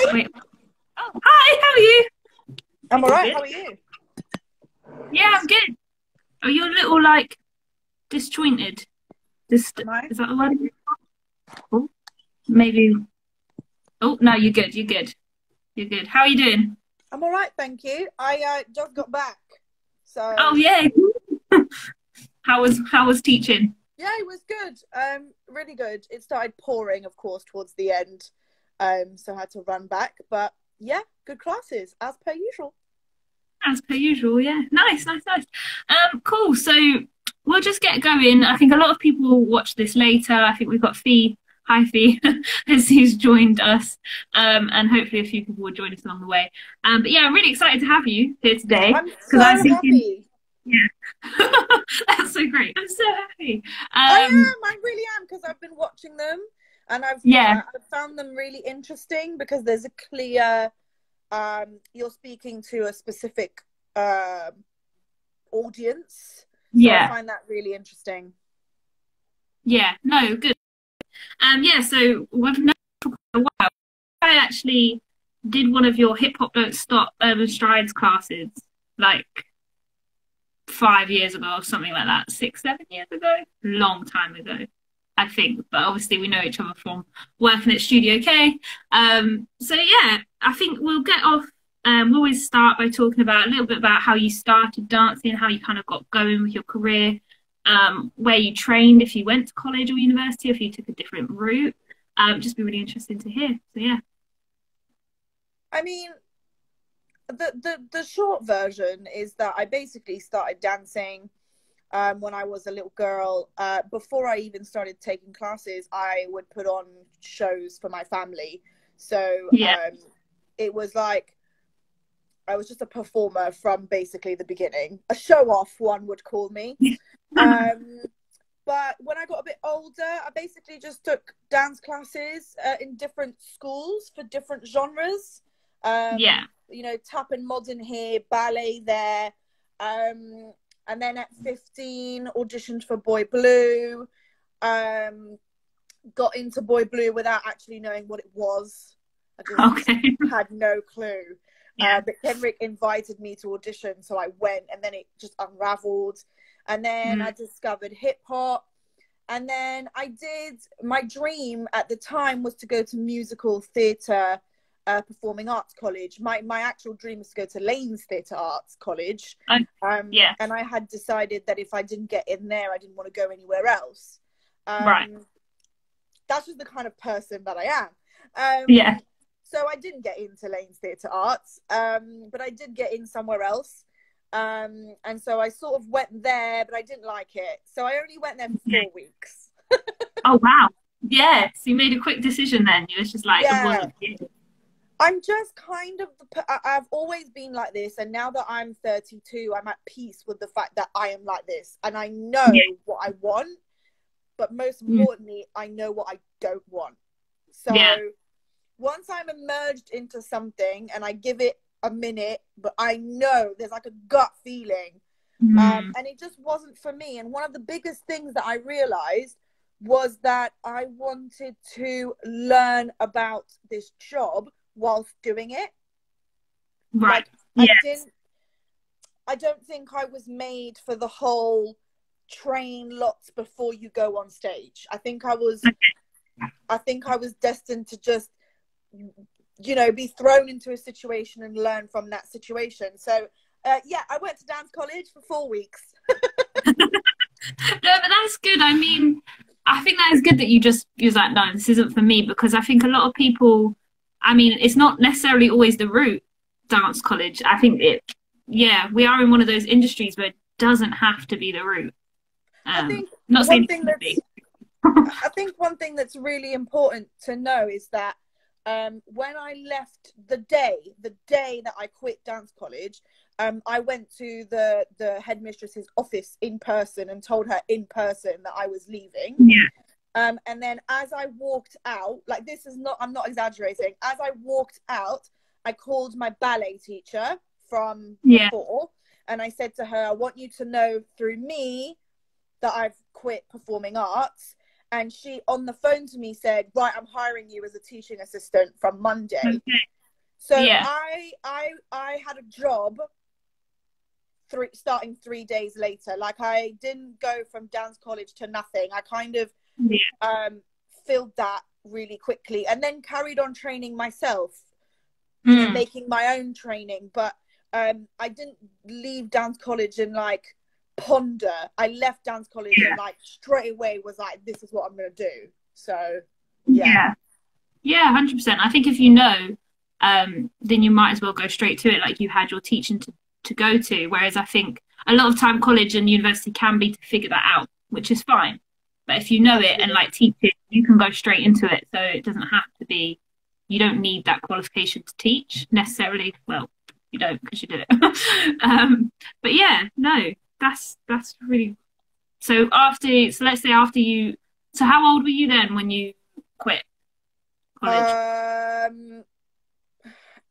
Hi. Wait. Oh, hi. How are you? I'm all You right. good? How are you? Yeah, I'm good. Are you a little like disjointed? Am I? Is that the word? Oh, maybe. Oh no, you're good. You're good. You're good. How are you doing? I'm all right, thank you. I just got back, Oh so yeah. How was teaching? yeah, it was good. Really good. It started pouring, of course, towards the end, so I had to run back. But yeah, good classes as per usual. As per usual. Yeah. Nice. Nice. Nice. Cool. So we'll just get going. I think a lot of people will watch this later. I think we've got Fee. Hi, Fee, as who's joined us. And hopefully a few people will join us along the way. But yeah, I'm really excited to have you here today I'm because I was so thinking, happy. yeah, that's so great. I'm so happy. I Um, am. I really am because I've been watching them, and yeah, I've found them really interesting because there's a clear you're speaking to a specific audience, so I yeah, find that really interesting. yeah. No, good. Yeah. So we've known for quite a while. I actually did one of your Hip Hop Don't Stop Urban Strides classes, like 5 years ago or something like that, 6, 7 years ago, long time ago, I think. But obviously, we know each other from working at Studio K. So yeah, I think we'll get off. We'll always start by talking about a little bit about how you started dancing, how you kind of got going with your career, where you trained, if you went to college or university, if you took a different route. Just be really interesting to hear. So yeah, I mean, the short version is that I basically started dancing when I was a little girl. Before I even started taking classes, I would put on shows for my family. So yeah, it was like I was just a performer from basically the beginning. A show off, one would call me. Um, but when I got a bit older, I basically just took dance classes in different schools for different genres. yeah. Tap and modern here, ballet there. And then at 15, auditioned for Boy Blue. Um, got into Boy Blue without actually knowing what it was. I just Okay, had no clue. yeah, But Henrik invited me to audition, so I went, and then it just unraveled. And then I mm. discovered hip hop. And then my dream at the time was to go to musical theatre, performing arts college. My actual dream was to go to Lane's Theatre Arts College. I, yeah, And I had decided that if I didn't get in there, I didn't want to go anywhere else. right, That's just the kind of person that I am. yeah. So I didn't get into Lane's Theatre Arts, but I did get in somewhere else. And so I sort of went there, but I didn't like it. So I only went there for Okay. 4 weeks. Oh wow. Yeah. So you made a quick decision then. You was just like it Yeah, wasn't you. I'm just kind of I've always been like this, and now that I'm 32, I'm at peace with the fact that I am like this, and I know Yeah. what I want, but most Mm. importantly, I know what I don't want. So Yeah. once I'm emerged into something and I give it a minute, but I know there's like a gut feeling, Mm. and it just wasn't for me. And one of the biggest things that I realized was that I wanted to learn about this job whilst doing it. Right. Like Yes. I don't think I was made for the whole train lots before you go on stage. I think I was destined to just be thrown into a situation and learn from that situation. So yeah, I went to dance college for 4 weeks. No, but that's good. I mean, I think that is good that you was like, no, this isn't for me because I think a lot of people. I mean, it's not necessarily always the route dance college. I think yeah, we are in one of those industries where it doesn't have to be the route. I think Not saying one it thing should be. that's one thing that's really important to know is that when I left, the day that I quit dance college, I went to the headmistress's office in person and told her in person that I was leaving. Yeah. And then as I walked out, like I'm not exaggerating. As I walked out, I called my ballet teacher from Yeah. before, and I said to her, I want you to know through me that I've quit performing arts. and she on the phone to me said, right, I'm hiring you as a teaching assistant from Monday. Okay. So Yeah. I had a job starting 3 days later. Like, I didn't go from dance college to nothing. I kind of filled that really quickly, and then carried on training myself, you know, making my own training. But I didn't leave dance college and like ponder. I left dance college and like straight away was like, this is what I'm gonna do. So yeah 100%. I think if you know, then you might as well go straight to it, like you had your teaching to go to. Whereas I think a lot of time college and university can be to figure that out, which is fine. But if you know it and like teach it, you can go straight into it. So it doesn't have to be, you don't need that qualification to teach necessarily. Well, you don't, because you did it. But yeah, no, that's really. So let's say after you, so how old were you then when you quit college?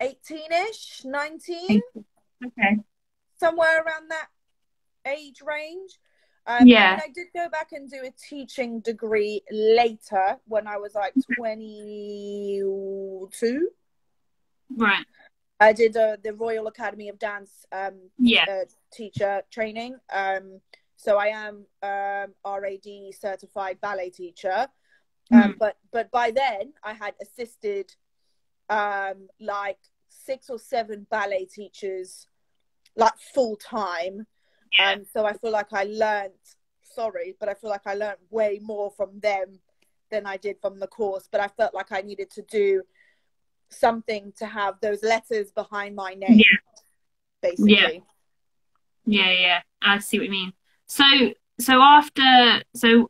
18ish, 19. Okay. Somewhere around that age range. Yeah. I mean, I did go back and do a teaching degree later when I was like 22. Right. I did the Royal Academy of Dance teacher training. So I am RAD certified ballet teacher. But by then I had assisted like 6 or 7 ballet teachers like full time. So I feel like I learned way more from them than I did from the course. But I felt like I needed to do something to have those letters behind my name, basically. Yeah. I see what you mean. So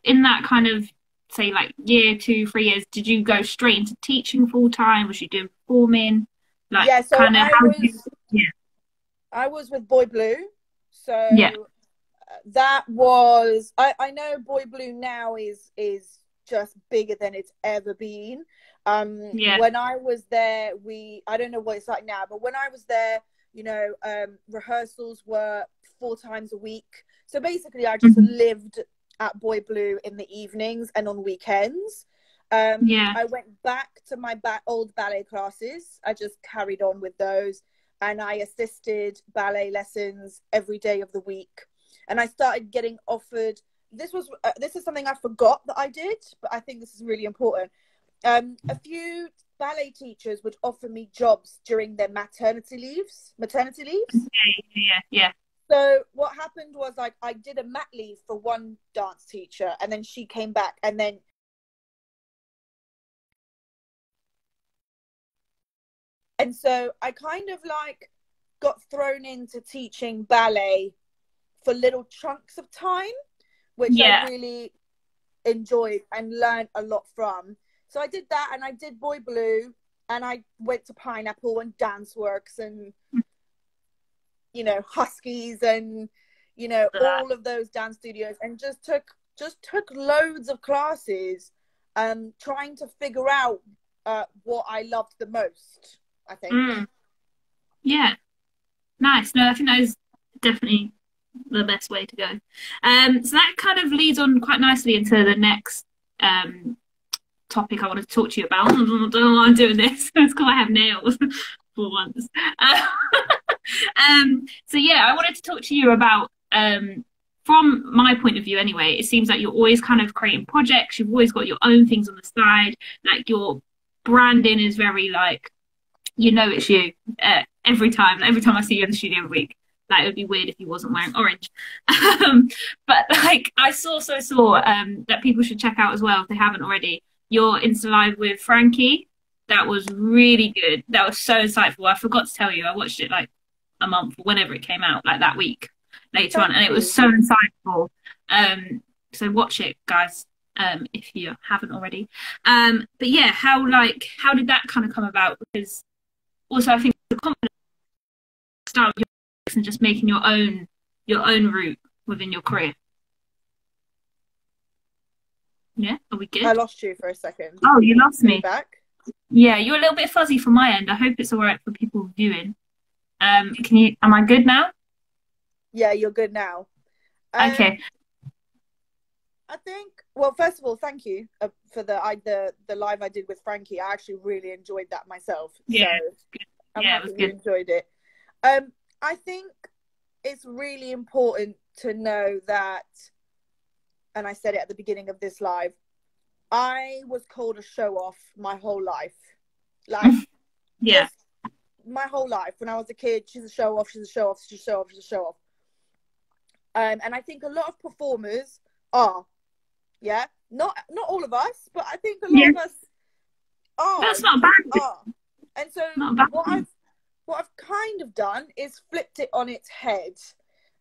in that kind of, say, like year 2, 3 years, did you go straight into teaching full time? Was you doing performing? Like, so kind of I was with Boy Blue. So that was, I know Boy Blue now is just bigger than it's ever been. When I was there, I don't know what it's like now, but when I was there, you know, rehearsals were 4 times a week. So basically I just lived at Boy Blue in the evenings and on weekends. I went back to my old ballet classes. I just carried on with those, and I assisted ballet lessons every day of the week. And I started getting offered, this is something I forgot that I did, but I think this is really important. A few ballet teachers would offer me jobs during their maternity leaves. So what happened was, like, I did a mat leave for one dance teacher, and then she came back, and then so I kind of like got thrown into teaching ballet for little chunks of time, which I really enjoyed and learned a lot from. So I did that, and I did Boy Blue, and I went to Pineapple and Dance Works and, you know, Huskies and, you know, all of those dance studios, and just took loads of classes, trying to figure out what I loved the most, I think. Yeah. Nice. No, I think that is definitely the best way to go. So that kind of leads on quite nicely into the next topic I want to talk to you about. I don't know why I'm doing this. It's because I have nails for once. So yeah, I wanted to talk to you about, from my point of view anyway, it seems like you're always kind of creating projects. You've always got your own things on the side. Like, your branding is very, like, you know, it's you every time I see you in the studio every week. Like, it would be weird if you wasn't wearing orange. But like, I saw that people should check out as well if they haven't already, your Insta Live with Frankie. That was really good. That was so insightful. I forgot to tell you, I watched it like a month, whenever it came out, like that week later on, and it was so insightful. So watch it, guys, if you haven't already. But yeah, how did that kind of come about? Because also I think the confidence start with your and just making your own route within your career. Yeah, are we good? I lost you for a second. Oh, you lost me. Back? Yeah, you're a little bit fuzzy from my end. I hope it's all right for people viewing. Am I good now? Yeah, you're good now. Okay. I think well, first of all, thank you for the live I did with Frankie. I actually really enjoyed that myself. Yeah. So I'm Yeah, it happy was you good. enjoyed it. I think it's really important to know that, and I said it at the beginning of this live, I was called a show off my whole life. Like, Yeah. just my whole life. When I was a kid, she's a show off, she's a show off, she's a show off, she's a show off. And I think a lot of performers are, yeah, not all of us, but I think a lot of us are. That's not bad. Are. And so Not bad. what I've kind of done is flipped it on its head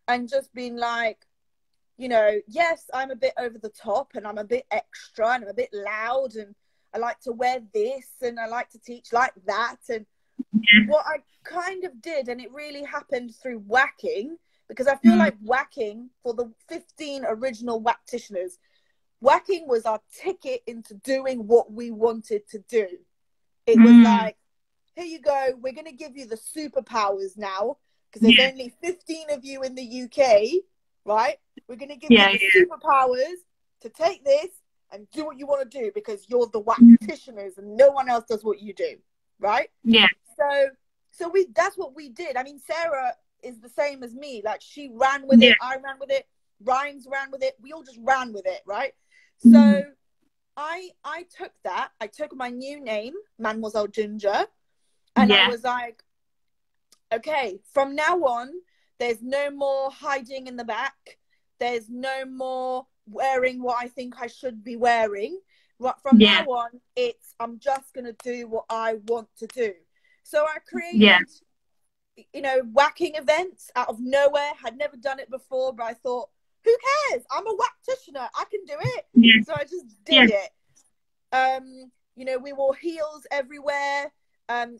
and just been like, you know, yes, I'm a bit over the top and I'm a bit extra and I'm a bit loud and I like to wear this and I like to teach like that. And what I kind of did, and it really happened through whacking, because I feel like whacking, for the 15 original whactitioners, whacking was our ticket into doing what we wanted to do. It was like, here you go, we're going to give you the superpowers now, because there's only 15 of you in the UK, right? We're going to give you the superpowers to take this and do what you want to do, because you're the whactitioners and no one else does what you do, right? Yeah. So that's what we did. I mean, Sarah is the same as me. Like, she ran with it, I ran with it, Rhymes ran with it, we all just ran with it, right? So I took that. I took my new name, Mademoiselle Ginger, and I was like, okay, from now on, there's no more hiding in the back. There's no more wearing what I think I should be wearing. From now on, I'm just going to do what I want to do. So I created, you know, whacking events out of nowhere. Had never done it before, but I thought, who cares? I'm a whactitioner. I can do it. So I just did it. You know, we wore heels everywhere.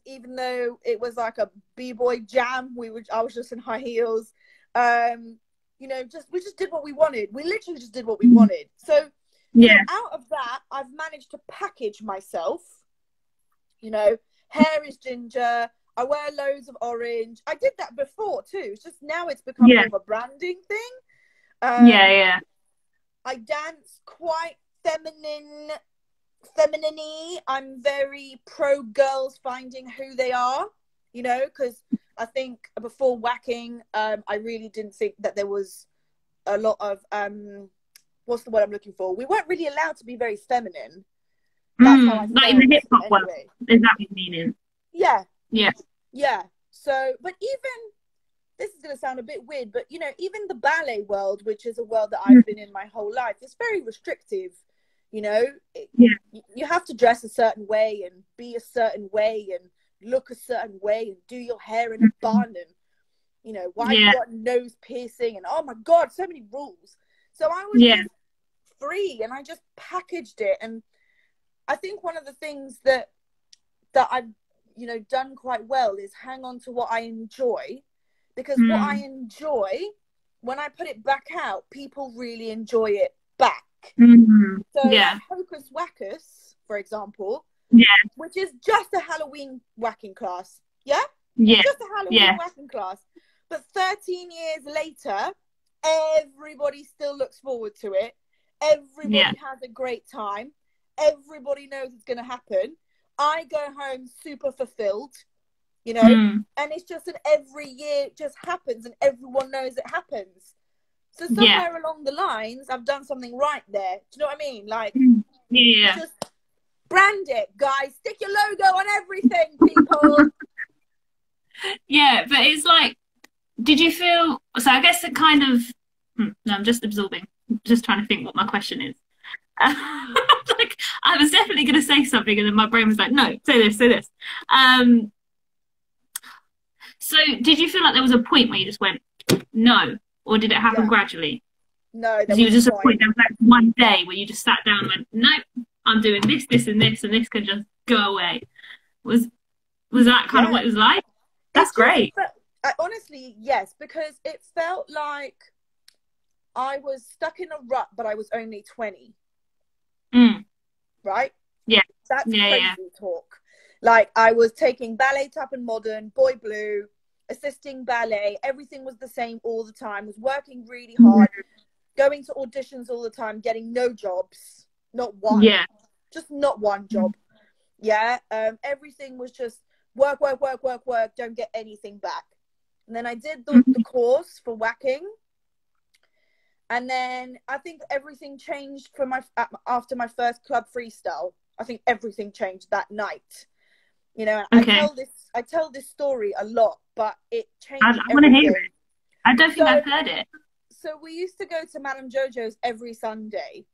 Even though it was like a b-boy jam, I was just in high heels. You know, we just did what we wanted. We literally just did what we wanted. So out of that, I've managed to package myself. You know, hair is ginger. I wear loads of orange. I did that before too. It's just now it's become more of a branding thing. I dance quite feminine. I'm very pro girls finding who they are, you know, because I think before whacking, I really didn't think that there was a lot of what's the word I'm looking for? We weren't really allowed to be very feminine. That's how I felt, like in the hip hop world. Anyway. Is that what you meaning? Yeah. So, but even, this is going to sound a bit weird, but you know, even the ballet world, which is a world that I've been in my whole life, is very restrictive. You know, you have to dress a certain way and be a certain way and look a certain way and do your hair in a bun and, you know, why you got a nose piercing and, oh my God, so many rules. So I was just free and I just packaged it. And I think one of the things that I've, you know, done quite well is hang on to what I enjoy, because what I enjoy, when I put it back out, people really enjoy it back. So like Hocus Whackers, for example, which is just a Halloween whacking class, just a Halloween whacking class, but 13 years later, everybody still looks forward to it. Everybody has a great time. Everybody knows it's going to happen. I go home super fulfilled, you know, and it's just that every year it just happens and everyone knows it happens. So somewhere along the lines, I've done something right there. Do you know what I mean? Like, just brand it, guys. Stick your logo on everything, people. But it's like, did you feel, so I guess it kind of, no, I'm just absorbing. I'm just trying to think what my question is. Like, I was definitely going to say something and then my brain was like, no, say this. So did you feel like there was a point where you just went, no? Or did it happen gradually? No, there was just a point. There was like one day where you just sat down and went, nope, I'm doing this, this, and this, and this can just go away. Was that kind of what it was like? That's great. Honestly, yes, because it felt like I was stuck in a rut, but I was only 20. Right? Yeah. That's crazy talk. Like, I was taking ballet, tap and modern, boy blue, assisting ballet. Everything was the same all the time. Was working really hard. going to auditions all the time, getting no jobs, not one, just not one job. Yeah, everything was just work, work, work, work, work. Don't get anything back. And then I did the course for whacking, and then I think everything changed for after my first club freestyle. I think everything changed that night. You know, I tell this story a lot, but it changed everything. I want to hear it. I don't think I've heard it. So we used to go to Madame Jojo's every Sunday.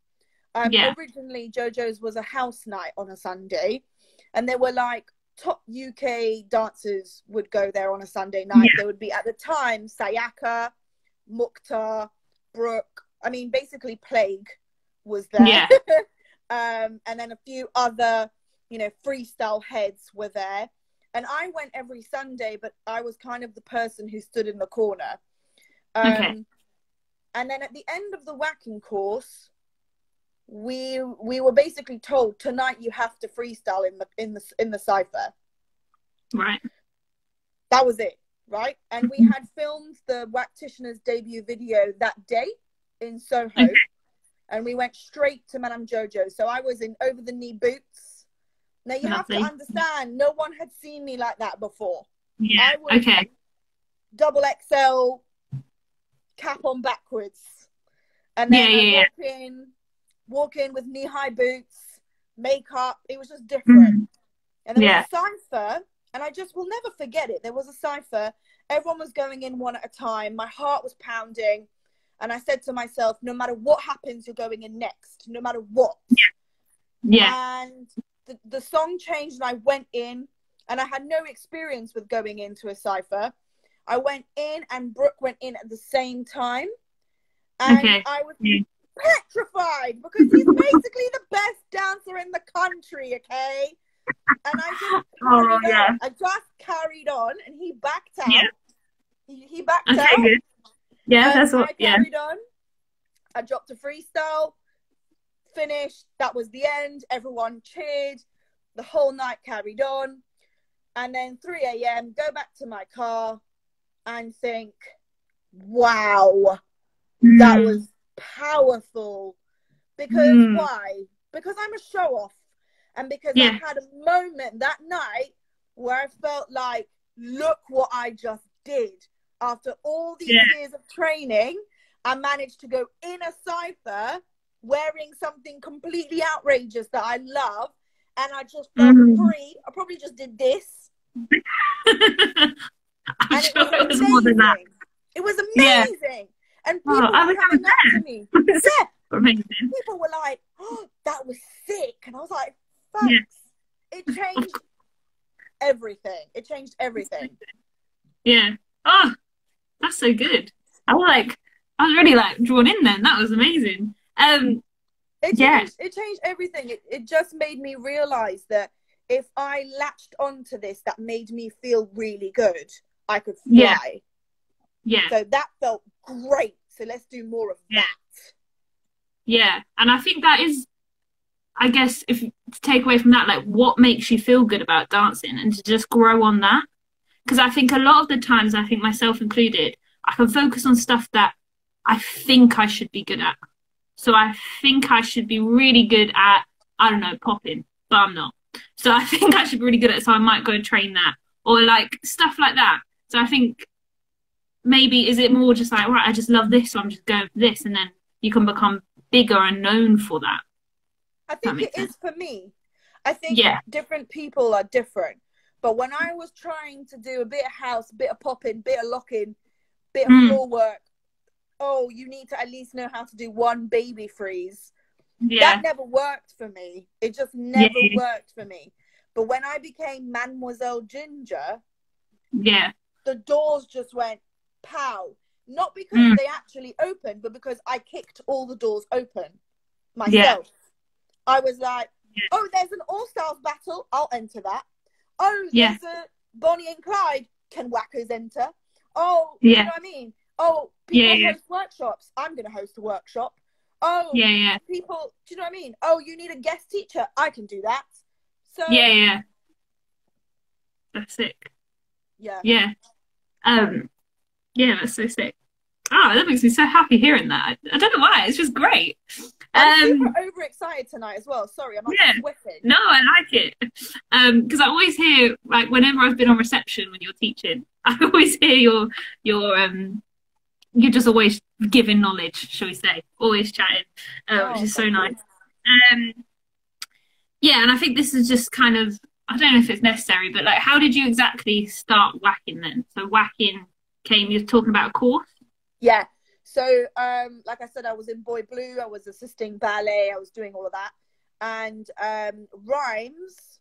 Originally, Jojo's was a house night on a Sunday, and there were like top UK dancers would go there on a Sunday night. There would be, at the time, Sayaka, Mukta, Brooke. I mean, basically Plague was there. And then a few other, you know, freestyle heads were there. And I went every Sunday, but I was kind of the person who stood in the corner. And then at the end of the whacking course, we were basically told, tonight you have to freestyle in the cypher. Right. That was it, right? And we had filmed the Whacktitioner's debut video that day in Soho, and we went straight to Madame Jojo. So I was in over-the-knee boots. Now you have to understand, no one had seen me like that before. I was double XL, cap on backwards, and then I walk in with knee-high boots, makeup. It was just different. And there was a cypher, and I just will never forget it. There was a cypher. Everyone was going in one at a time. My heart was pounding, and I said to myself, no matter what happens, you're going in next, no matter what. And the song changed, and I went in, and I had no experience with going into a cypher. I went in, and Brooke went in at the same time, and I was petrified, because he's basically the best dancer in the country, okay? And I just carried on, and he backed out. He backed out. Good. Yeah, that's what. I carried on. I dropped a freestyle, finished. That was the end. Everyone cheered. The whole night carried on, and then 3 a.m. go back to my car and think, wow, that was powerful. Because why? Because I'm a show off, and because I had a moment that night where I felt like, look what I just did. After all these years of training, I managed to go in a cypher wearing something completely outrageous that I love, and I just felt free. I probably just did this. I'm sure it was more than that. It was amazing. And people were coming up to me. Amazing. People were like, oh, that was sick. And I was like, thanks. It changed everything. It changed everything. Yeah. Oh, that's so good. I was really like drawn in then. That was amazing. It changed everything. It just made me realize that if I latched onto this, that made me feel really good, I could fly. So that felt great. So let's do more of that. Yeah. And I think that is, I guess, if to take away from that, like, what makes you feel good about dancing, and to just grow on that. Because I think a lot of the times, I think myself included, I can focus on stuff that I think I should be good at. So I think I should be really good at, I don't know, popping, but I'm not. So I think I should be really good at it, so I might go and train that. Or like stuff like that. So I think maybe, is it more just like, right, I just love this, so I'm just going for this, and then you can become bigger and known for that. I think it is for me. I think different people are different. But when I was trying to do a bit of house, bit of popping, bit of locking, bit of floor work, oh, you need to at least know how to do one baby freeze. That never worked for me. It just never worked for me. But when I became Mademoiselle Ginger, the doors just went pow. Not because they actually opened, but because I kicked all the doors open myself. I was like, oh, there's an All-Stars battle. I'll enter that. Oh, there's a Bonnie and Clyde. Can whackers enter? Oh, you know what I mean? Oh, people host workshops. I'm going to host a workshop. Oh, people, do you know what I mean? Oh, you need a guest teacher. I can do that. So that's sick. Yeah. Yeah, that's so sick. Oh, that makes me so happy hearing that. I don't know why. It's just great. I'm super overexcited tonight as well. Sorry, I'm like Yeah. sweating. No, I like it. Because I always hear, like, whenever I've been on reception when you're teaching, I always hear you're just always giving knowledge, shall we say, always chatting, which Oh, is so thank nice. you. Um, yeah, and I think this is just kind of, I don't know if it's necessary, but like, how did you exactly start whacking then? So whacking came, you're talking about a course? Yeah. So, like I said, I was in Boy Blue. I was assisting ballet. I was doing all of that. And Rhymes,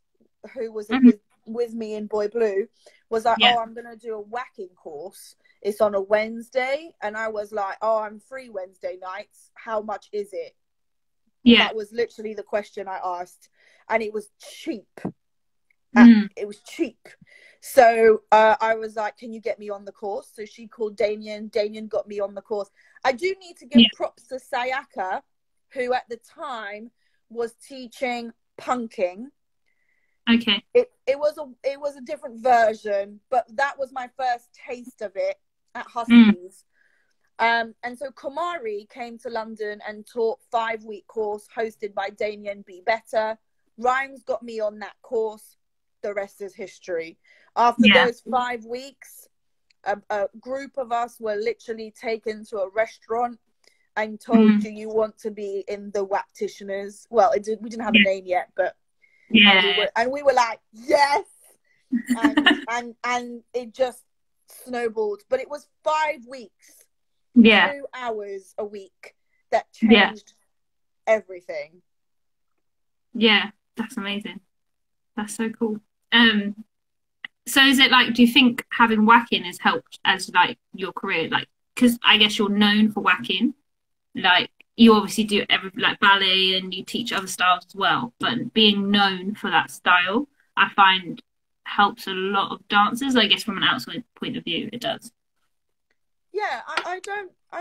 who was Mm-hmm. with me in Boy Blue, was like, Yeah, "Oh, I'm gonna do a whacking course. It's on a Wednesday." And I was like, "Oh, I'm free Wednesday nights. How much is it?" yeah. That was literally the question I asked, and it was cheap. Mm. It was cheap. So I was like, "Can you get me on the course?" So she called Damien. Damien got me on the course. I do need to give Yeah, props to Sayaka, who at the time was teaching punking. okay. It was a different version, but that was my first taste of it at Mm. Huskies. And so Kumari came to London and taught 5-week course hosted by Damien Be Better. Rhymes got me on that course. The rest is history. After Yeah. those 5 weeks, a group of us were literally taken to a restaurant and told, Mm. "Do you want to be in the Wactitioners?" Well, we didn't have a Yeah. name yet, but Yeah. and we were like, "Yes!" And it just snowballed. But it was 5 weeks, Yeah. 2 hours a week that Yeah. changed everything. Yeah. That's amazing. That's so cool. Um, so is it like, do you think having whacking has helped as like your career? Like, because I guess you're known for whacking. Like, you obviously do every like ballet and you teach other styles as well. But being known for that style, I find helps a lot of dancers. I guess from an outside point of view, it does. Yeah, I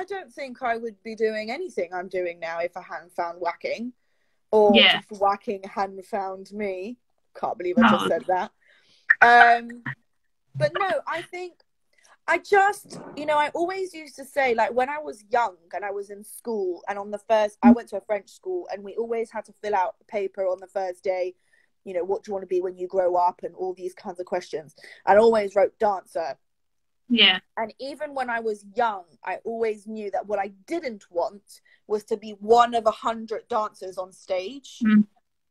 don't think I would be doing anything I'm doing now if I hadn't found whacking, or Yeah. if whacking hadn't found me. Can't believe I just No. said that. Um, but no, I think I just, I always used to say, like, when I was young and I was in school, and on the first, I went to a French school, and we always had to fill out a paper on the first day, what do you want to be when you grow up, and all these kinds of questions. And I always wrote dancer. Yeah. And even when I was young, I always knew that what I didn't want was to be one of 100 dancers on stage. Mm.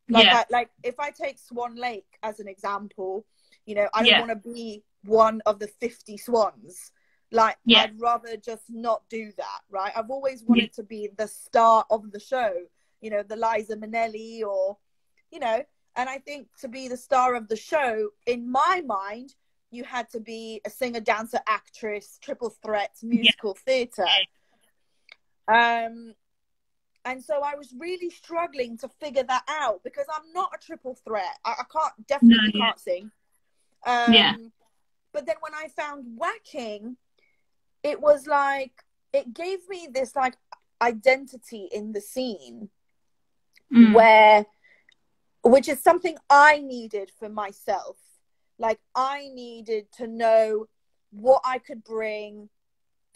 Yeah. Like if I take Swan Lake as an example, I don't Yeah. want to be one of the 50 swans. Like, Yeah. I'd rather just not do that, right? I've always Yeah. wanted to be the star of the show, the Liza Minnelli, or, and I think to be the star of the show, in my mind, you had to be a singer, dancer, actress, triple threat, Yeah. musical theatre. Um, and so I was really struggling to figure that out, because I'm not a triple threat. I No. definitely Yeah. can't sing. Yeah. But then when I found whacking, it was like, it gave me this like identity in the scene, Mm. which is something I needed for myself. Like, I needed to know what I could bring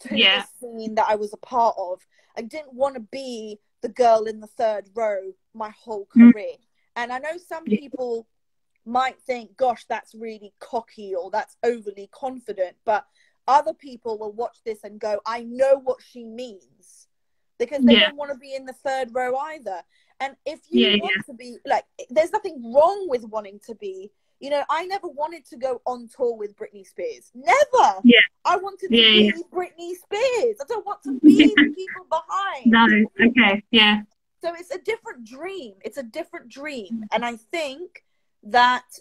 to the Yeah. scene that I was a part of. I didn't want to be the girl in the third row my whole Mm. career. And I know some Yeah. people might think, "Gosh, that's really cocky," or "That's overly confident." But other people will watch this and go, "I know what she means," because they Yeah. don't want to be in the third row either. And if you Yeah. want to be, like, there's nothing wrong with wanting to be. I never wanted to go on tour with Britney Spears. Never. Yeah. I wanted to Yeah. be Britney Spears. I don't want to be the people behind. No. Okay. Yeah. So it's a different dream. It's a different dream. And I think that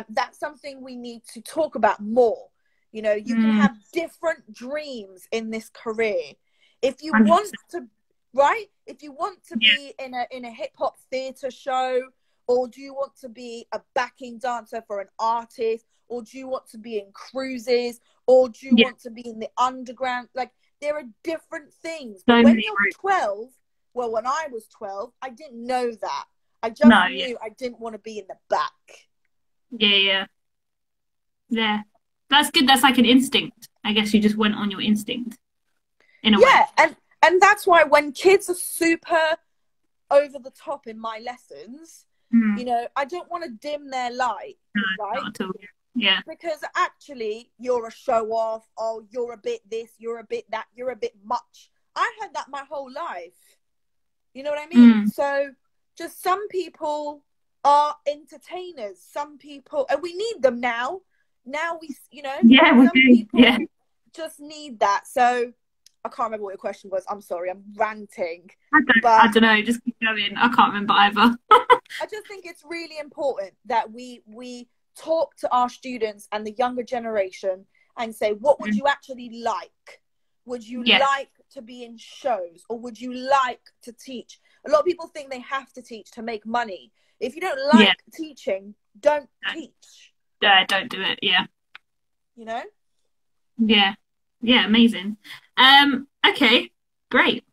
that's something we need to talk about more. You can have different dreams in this career. If you 100%. want to, right? If you want to be in a hip hop theatre show, or do you want to be a backing dancer for an artist, or do you want to be in cruises, or do you want to be in the underground? Like, there are different things. But So when many you're routes. 12, well, when I was 12, I didn't know that. I just knew I didn't want to be in the back. Yeah. Yeah. That's good. That's like an instinct. I guess you just went on your instinct. in a way. And that's why when kids are super over the top in my lessons, you know, I don't want to dim their light, right? Not at all. Yeah. Because actually, you're a show off. Oh, you're a bit this, you're a bit that, you're a bit much. I had that my whole life. You know what I mean? So just some people are entertainers. Some people, and we need them now. Now we, you know, some people just need that. So I can't remember what your question was. I'm sorry, I'm ranting. I don't know. Just keep going. I can't remember either. I just think it's really important that we talk to our students and the younger generation and say, what would you actually like? Would you like to be in shows, or would you like to teach? A lot of people think they have to teach to make money. If you don't like teaching, don't teach. Yeah, don't do it. Yeah. You know? Yeah. Yeah, amazing. Okay, great.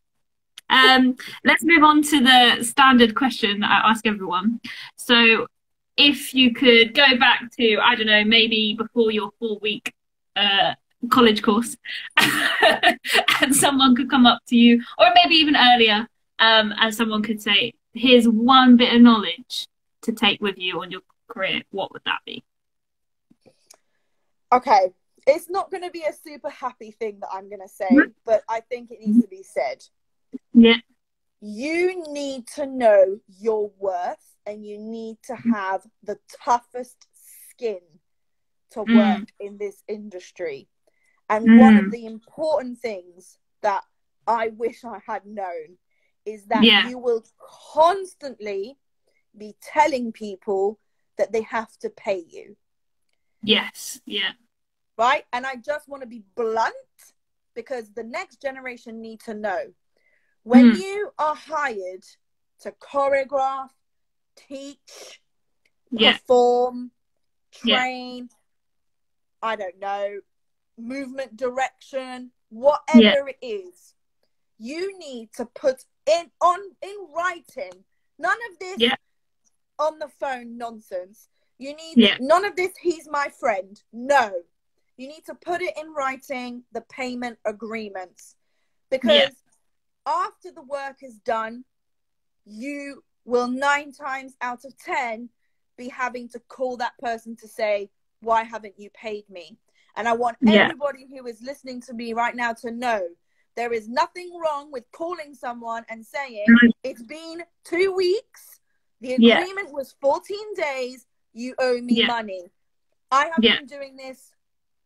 Let's move on to the standard question that I ask everyone. So if you could go back to, I don't know, maybe before your 4-week college course, and someone could come up to you, or maybe even earlier, and someone could say, here's one bit of knowledge to take with you on your career, what would that be? Okay, it's not going to be a super happy thing that I'm going to say, but I think it needs to be said. Yeah. You need to know your worth, and you need to have the toughest skin to work in this industry. And one of the important things that I wish I had known is that you will constantly be telling people that they have to pay you. Yes. Yeah. Right? And I just want to be blunt, because the next generation need to know. When you are hired to choreograph, teach, perform, train, I don't know, movement direction, whatever it is, you need to put in writing. None of this on the phone nonsense. You need none of this, he's my friend. No. You need to put it in writing, the payment agreements. Because after the work is done, you will 9 times out of 10 be having to call that person to say, why haven't you paid me? And I want everybody who is listening to me right now to know there is nothing wrong with calling someone and saying, it's been 2 weeks, the agreement was 14 days, you owe me money. I have been doing this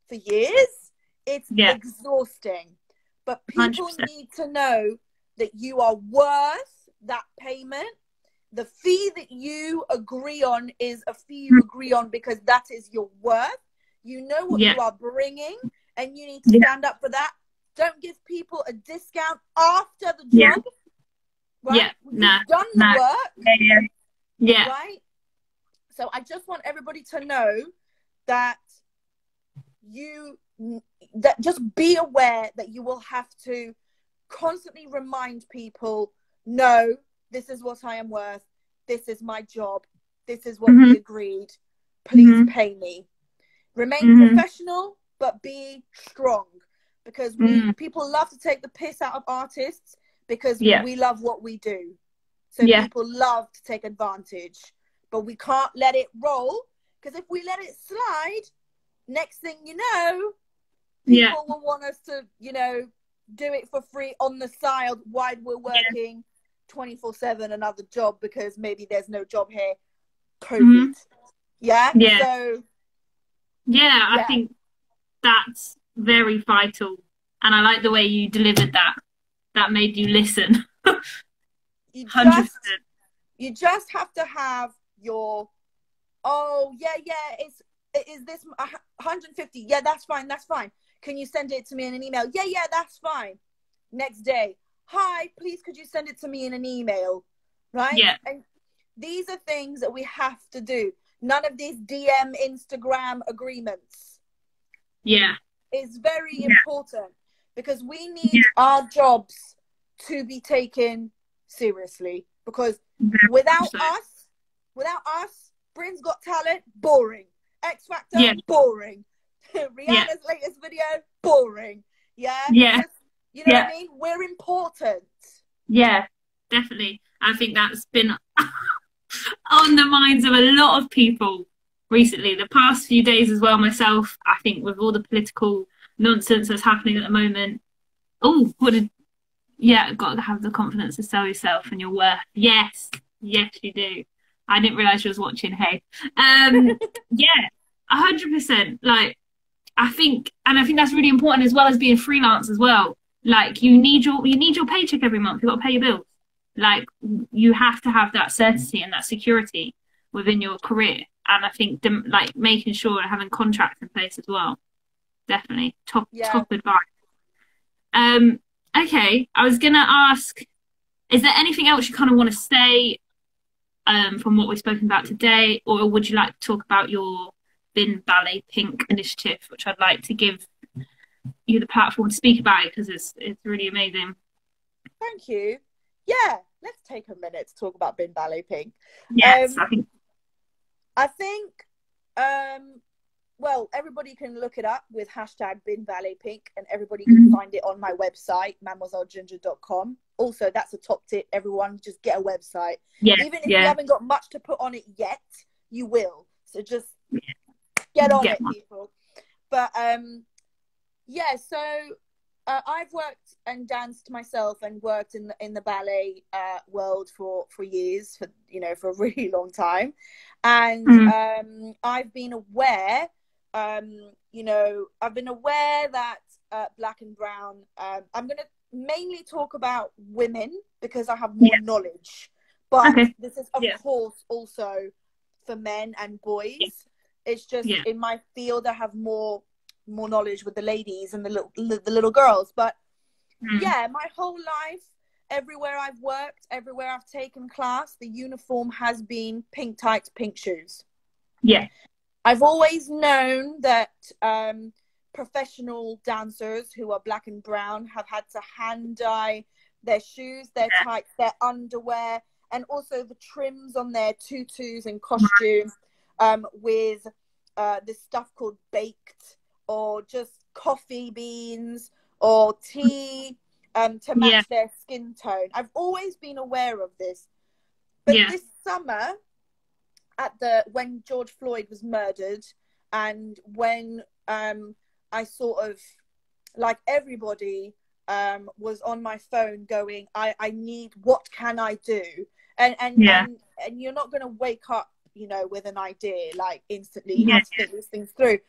for years. It's exhausting. But people 100%. need to know that you are worth that payment. The fee that you agree on is a fee you agree on because that is your worth. You know what you are bringing, and you need to stand up for that. Don't give people a discount after the job. Right? You've done the work. Right? So I just want everybody to know that just be aware that you will have to constantly remind people, no, this is what I am worth. This is my job. This is what we agreed. Please pay me. Remain professional, but be strong. Because people love to take the piss out of artists because we love what we do. So people love to take advantage. But we can't let it roll, because if we let it slide, next thing you know, people will want us to, you know, do it for free on the side while we're working 24/7 another job, because maybe there's no job here. COVID. So I think that's very vital, and I like the way you delivered that. That made you listen. You just have to have your, is this 150? Yeah, that's fine. Can you send it to me in an email? Yeah, that's fine. Next day, hi, please could you send it to me in an email? Right? And these are things that we have to do. None of these DM Instagram agreements. It's very important, because we need our jobs to be taken seriously, because without us, Britain's Got Talent, boring. X Factor, boring. Rihanna's latest video, boring. Just, You know what I mean? We're important. Yeah, definitely. I think that's been on the minds of a lot of people recently, the past few days as well, myself. I think with all the political nonsense that's happening at the moment. Oh, got to have the confidence to sell yourself and your worth. Yes, yes, you do. I didn't realize you was watching. Hey, yeah, 100%. Like, I think that's really important, as well as being freelance as well. Like, you need your paycheck every month. You've got to pay your bills. Like, you have to have that certainty and that security within your career. And I think like making sure and having contracts in place as well. Definitely top advice. Okay, I was gonna ask, is there anything else you kind of want to say from what we've spoken about today, or would you like to talk about your Bin Ballet Pink initiative, which I'd like to give you the platform to speak about it, because it's really amazing. Thank you. Yeah, let's take a minute to talk about Bin Ballet Pink. Yes, I think well, everybody can look it up with hashtag Bin Ballet Pink, and everybody can find it on my website, mademoiselleginger.com. Also, that's a top tip, everyone, just get a website. Even if you haven't got much to put on it yet, you will. So just get on it, people. But yeah, so I've worked and danced myself and worked in the ballet world for years, for a really long time. And I've been aware, that Black and Brown, I'm going to mainly talk about women because I have more knowledge. But this is, of course, also for men and boys. It's just in my field, I have more knowledge with the ladies and the little girls. But yeah, my whole life, everywhere I've worked, everywhere I've taken class, the uniform has been pink tights, pink shoes. Yeah. I've always known that professional dancers who are Black and Brown have had to hand dye their shoes, their tights, their underwear, and also the trims on their tutus and costumes with this stuff called baked, or just coffee beans or tea to match their skin tone. I've always been aware of this. But this summer, when George Floyd was murdered, and when I sort of, like everybody, was on my phone going, I need, what can I do? And you're not going to wake up, with an idea like instantly. You have to think these things through.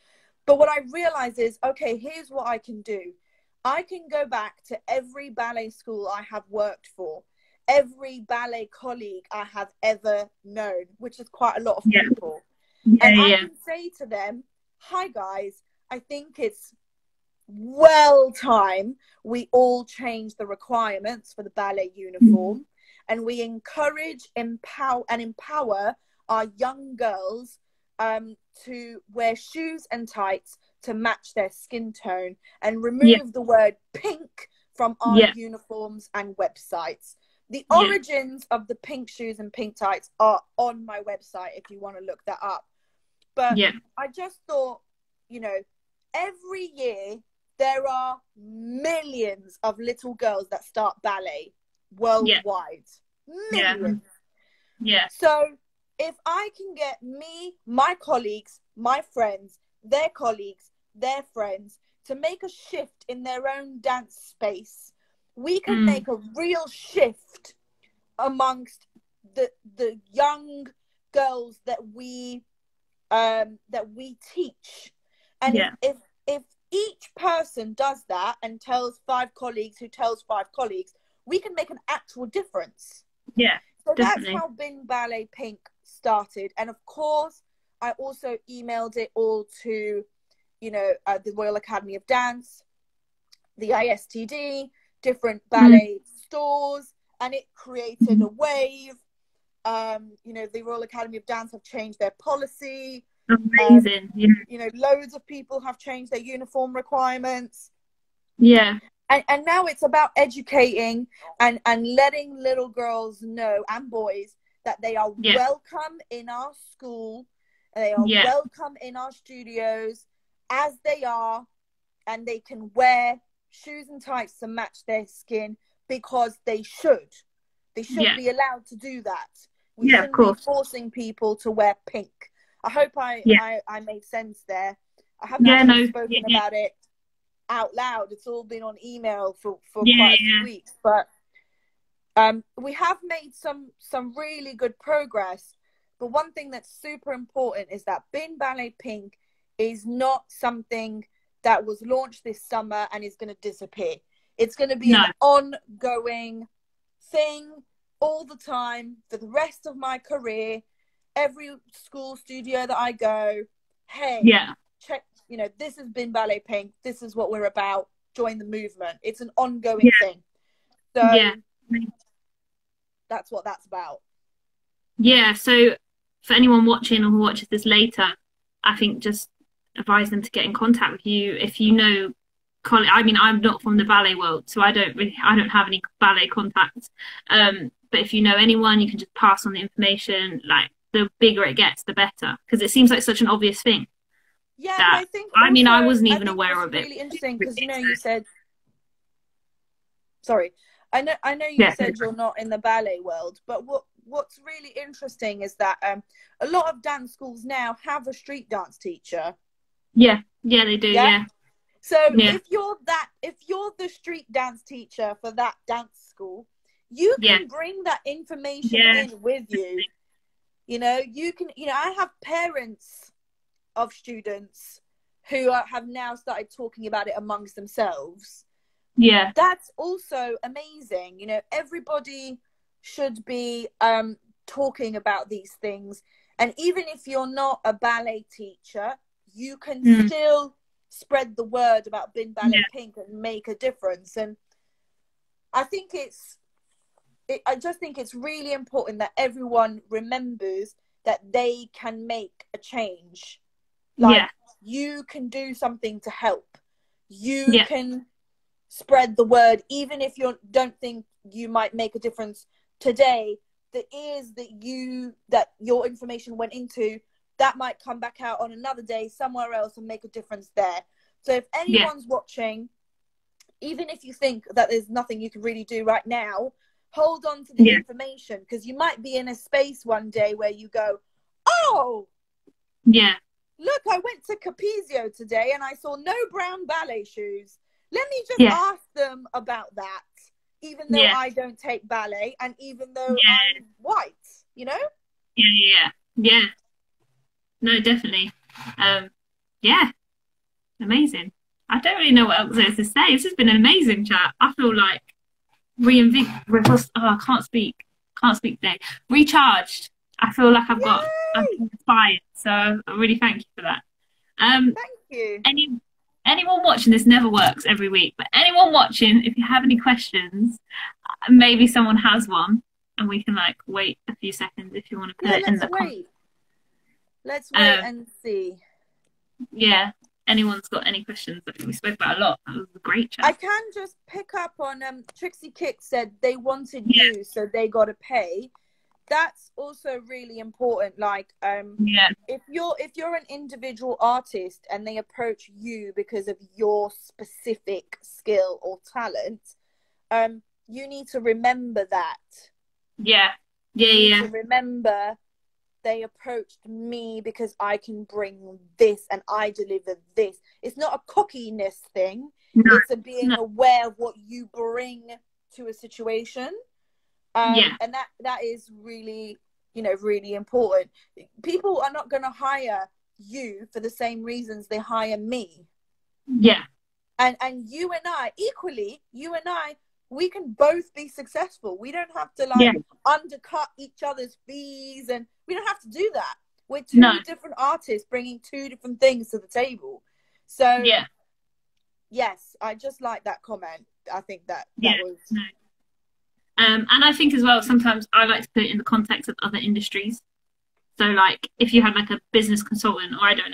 But what I realized is, okay, here's what I can do. I can go back to every ballet school I have worked for, every ballet colleague I have ever known, which is quite a lot of people. I can say to them, hi guys, I think it's well time we all change the requirements for the ballet uniform, and we encourage, empower our young girls to wear shoes and tights to match their skin tone, and remove the word pink from our uniforms and websites. The origins of the pink shoes and pink tights are on my website if you want to look that up. But I just thought, every year there are millions of little girls that start ballet worldwide. Millions. So if I can get me, my colleagues, my friends, their colleagues, their friends, to make a shift in their own dance space, we can make a real shift amongst the young girls that we teach. And if each person does that and tells 5 colleagues who tells 5 colleagues, we can make an actual difference. So definitely. That's how Bin Ballet Pink started. And of course, I also emailed it all to, the Royal Academy of Dance, the ISTD, different ballet stores, and it created a wave. The Royal Academy of Dance have changed their policy. Amazing. Loads of people have changed their uniform requirements. And now it's about educating and letting little girls know, and boys, that they are welcome in our school, they are welcome in our studios as they are, and they can wear shoes and tights to match their skin because they should. They should be allowed to do that. We shouldn't be forcing people to wear pink. I hope I made sense there. I haven't actually spoken about it out loud. It's all been on email for quite a few weeks. But we have made some really good progress. But one thing that's super important is that Bin Ballet Pink is not something that was launched this summer and is going to disappear. It's going to be an ongoing thing all the time for the rest of my career. Every school studio that I go, hey, check, you know, this has been Ballet Pink. This is what we're about. Join the movement. It's an ongoing thing. So that's what that's about. Yeah. So for anyone watching or who watches this later, I think just advise them to get in contact with you if you know. I mean, I'm not from the ballet world, so I don't have any ballet contacts. But if you know anyone, you can just pass on the information. Like, the bigger it gets, the better, because it seems like such an obvious thing. Yeah, I think. Also, I mean, I wasn't even aware of it. Really interesting because you said. Sorry, I know you said you're not in the ballet world, but what's really interesting is that a lot of dance schools now have a street dance teacher. Yeah, they do. Yeah. So if you're the street dance teacher for that dance school, you can bring that information in with you. You know, you can. You know, I have parents of students who have now started talking about it amongst themselves. Yeah, that's also amazing. You know, everybody should be talking about these things, and even if you're not a ballet teacher, you can still spread the word about Bin Ballet Pink and make a difference. And I think I just think it's really important that everyone remembers that they can make a change. Like, you can do something to help. You can spread the word, even if you don't think you might make a difference today. The ears that your information went into, that might come back out on another day somewhere else and make a difference there. So if anyone's watching, even if you think that there's nothing you can really do right now, hold on to the information, because you might be in a space one day where you go, oh, look, I went to Capezio today and I saw no brown ballet shoes. Let me just ask them about that, even though I don't take ballet and even though I'm white, you know? Yeah. No, definitely. Amazing. I don't really know what else there is to say. This has been an amazing chat. I feel like I can't speak today. Recharged. I feel like I'm inspired. So I really thank you for that. Thank you. Anyone watching, this never works every week, but anyone watching, if you have any questions, maybe someone has one, and we can like wait a few seconds if you want to put it in the comments. Let's wait and see. Yeah. Anyone's got any questions? We spoke about a lot. That was a great chat. I can just pick up on Trixie Kick said they wanted you, so they got to pay. That's also really important. Like, if you're an individual artist and they approach you because of your specific skill or talent, you need to remember that. You need to remember they approached me because I can bring this and I deliver this. It's not a cockiness thing. It's a being aware of what you bring to a situation. And that is really, really important. People are not going to hire you for the same reasons they hire me. And you and I, equally, we can both be successful. We don't have to undercut each other's fees, and we don't have to do that. We're two different artists bringing two different things to the table. So yes, I just like that comment. I think that was. And I think as well, sometimes I like to put it in the context of other industries. So like if you had like a business consultant, or I don't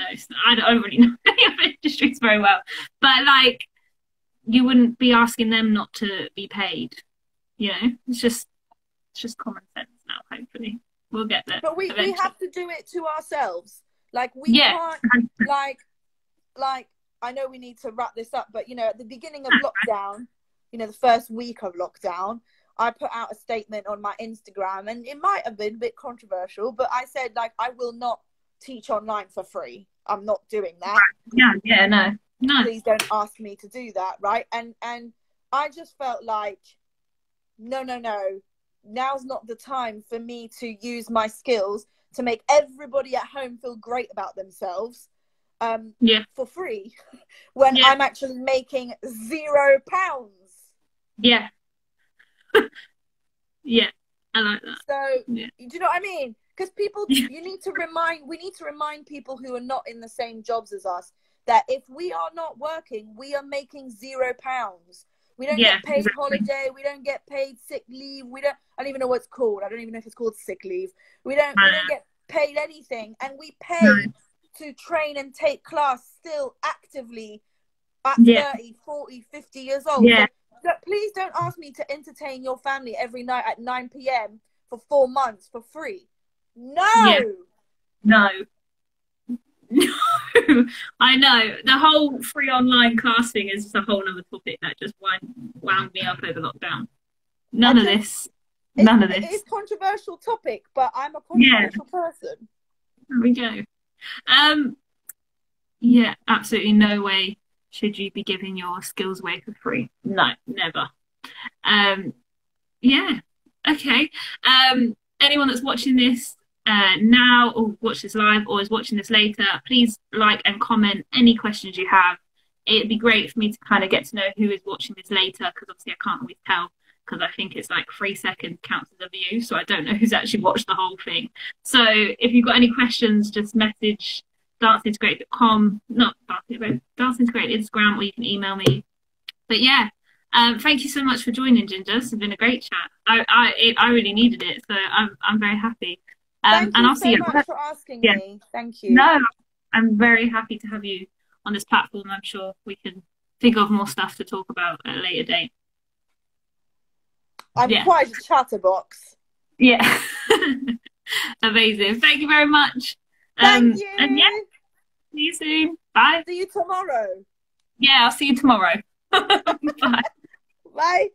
really know any other industries very well, but like, you wouldn't be asking them not to be paid. It's just common sense now. Hopefully we'll get there. But we have to do it to ourselves. Like, we can't like I know we need to wrap this up, but, you know, at the beginning of lockdown, you know, the first week of lockdown, I put out a statement on my Instagram, and it might have been a bit controversial, but I said, like, I will not teach online for free. I'm not doing that. Yeah, no. Please don't ask me to do that, right? And I just felt like, no. Now's not the time for me to use my skills to make everybody at home feel great about themselves for free when I'm actually making £0. Yeah. Yeah, I like that. So, do you know what I mean? Because people, we need to remind people who are not in the same jobs as us that if we are not working, we are making £0. We don't get paid holiday. We don't get paid sick leave. I don't even know what it's called. I don't even know if it's called sick leave. We don't get paid anything. And we pay to train and take class still actively at 30, 40, 50 years old. Yeah. So, please don't ask me to entertain your family every night at 9 p.m. for 4 months for free. No. No. I know. The whole free online class thing is just a whole other topic that just wound me up over lockdown. None of this. It is a controversial topic, but I'm a controversial person. There we go. Yeah, absolutely no way should you be giving your skills away for free. No, never. Yeah. Okay. Anyone that's watching this now, or watch this live, or is watching this later, please like and comment any questions you have. It'd be great for me to kind of get to know who is watching this later, because obviously I can't always tell, because I think it's like 3 seconds counts as a view, so I don't know who's actually watched the whole thing. So if you've got any questions, just message danceintegrate.com, not danceintegrate Instagram, or you can email me. But yeah, thank you so much for joining, Ginger. This has been a great chat. I really needed it, so I'm very happy. Thank you so much for asking me. Thank you. No, I'm very happy to have you on this platform. I'm sure we can think of more stuff to talk about at a later date. I'm quite a chatterbox. Yeah. Amazing. Thank you very much. Thank you. And yeah, see you soon. Bye. See you tomorrow. Yeah, I'll see you tomorrow. Bye. Bye.